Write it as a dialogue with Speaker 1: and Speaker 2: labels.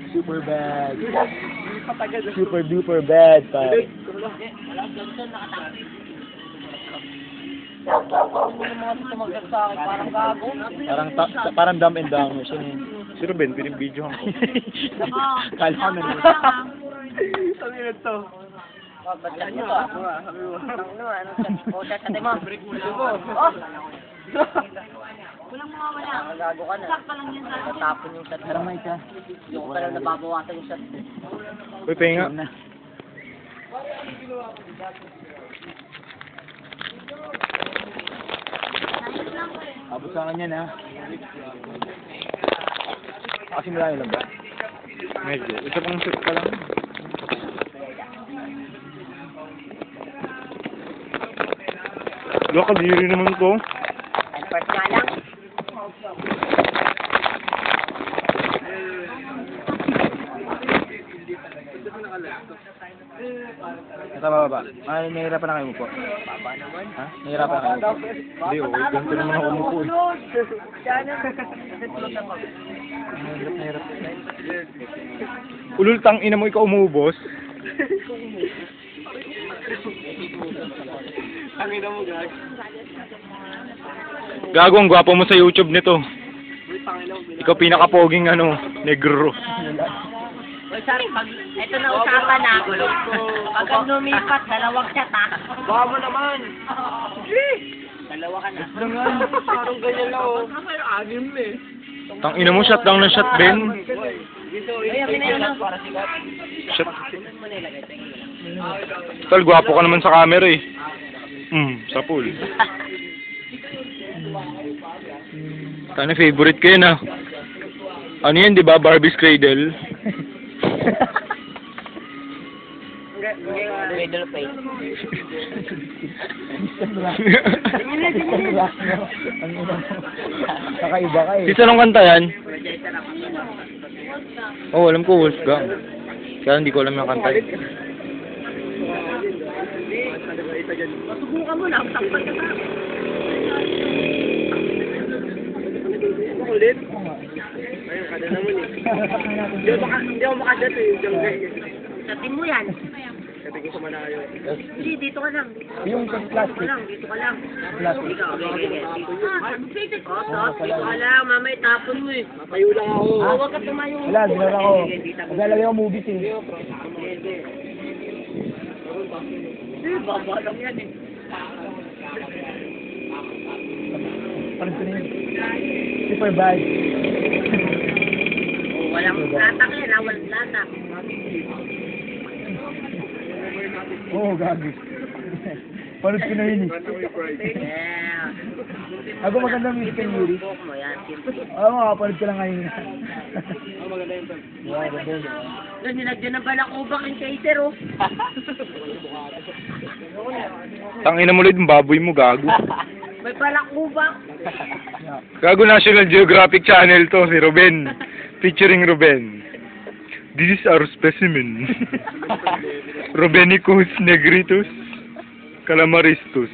Speaker 1: Super bad. Super duper bad, pare. Parang dumb and dumber. Si Ruben, pinibidyo ko. Kala ko na rin.
Speaker 2: Sabi na to.
Speaker 3: Ba't nyo ba? Sabi mo. Oh! Walang mawawala. Magago ka na. Sakto lang yan sa tapon yung shot.
Speaker 1: Parang may ka.
Speaker 3: Yung ka lang nababawasan yung shot.
Speaker 1: Uy, pahinga. Abot sa kanya na. Kasi malayo lang ba? Medyo. Isa pang shoot ka lang. Kadiri naman to.
Speaker 3: First nga lang.
Speaker 1: Ito baba. Nahihirapan na kayo umupo.
Speaker 3: Baba naman.
Speaker 1: Ha? Nahihirapan na kayo umupo. Hindi, ganito naman ako umupo eh. Nahirap. Ulul, tang ina mo, ikaw umubos.
Speaker 2: Ang ina mo, guys.
Speaker 1: Gago, ang gwapo mo sa YouTube nito. Ikaw pinaka-poging negro.
Speaker 3: Uy, sorry, pag ito na usapan na. Pag lumipat, dalawang shot ha.
Speaker 2: Baka mo naman.
Speaker 3: Dalawa ka na.
Speaker 2: Parang ganyan lang, oh. Anim eh.
Speaker 1: Tang ina mo, shot lang ng shot, Ben.
Speaker 3: Uy, amin na yun lang.
Speaker 1: Shot. Tol, gwapo ka naman sa camera eh. Sa pool. Tana, favorite ko yun ah. Ano yan, di ba? Barbie's Cradle.
Speaker 3: Cradle face.
Speaker 1: Kakaiba ka eh. Sisa nung kanta yan? Oh, alam ko, Wolfgang. Kaya hindi ko alam yung kanta.
Speaker 3: Masubukan mo na, takpan ka na.
Speaker 2: Ulit? Ayun, kada naman eh. Hindi ako makadat eh.
Speaker 3: Satin mo yan.
Speaker 2: Kasi ko sa Manayo.
Speaker 3: Hindi, dito ka lang.
Speaker 1: Yung plastic.
Speaker 3: Dito ka lang.
Speaker 1: Plastic.
Speaker 3: Ikaw, dito ka lang, mamay tapon mo eh.
Speaker 2: Matayo lang ako.
Speaker 3: Huwag ka tumayo.
Speaker 1: Wala, ginala ko. Maglalagay ako movies eh.
Speaker 3: Baba lang yan eh.
Speaker 1: Parang ito na yun. Super bad.
Speaker 3: Walang latak yan ha, walang latak.
Speaker 1: Oo, gagi. Panood ko na yun eh.
Speaker 3: Yeah.
Speaker 1: Ako maganda music ng Yuri.
Speaker 3: Buhok mo yan.
Speaker 1: Oo, makapanood ko lang ngayon.
Speaker 2: Maganda yun, Tol.
Speaker 1: Yeah, ganda yun.
Speaker 3: Doon, nilagyan ng balakubak yung chaser oh.
Speaker 1: Tangina mo ulit yung baboy mo, gago.
Speaker 3: May balakubak.
Speaker 1: Gago, National Geographic Channel to, si Ruben. Featuring Ruben. This is our specimen. Rubenicus negritus calamaristus.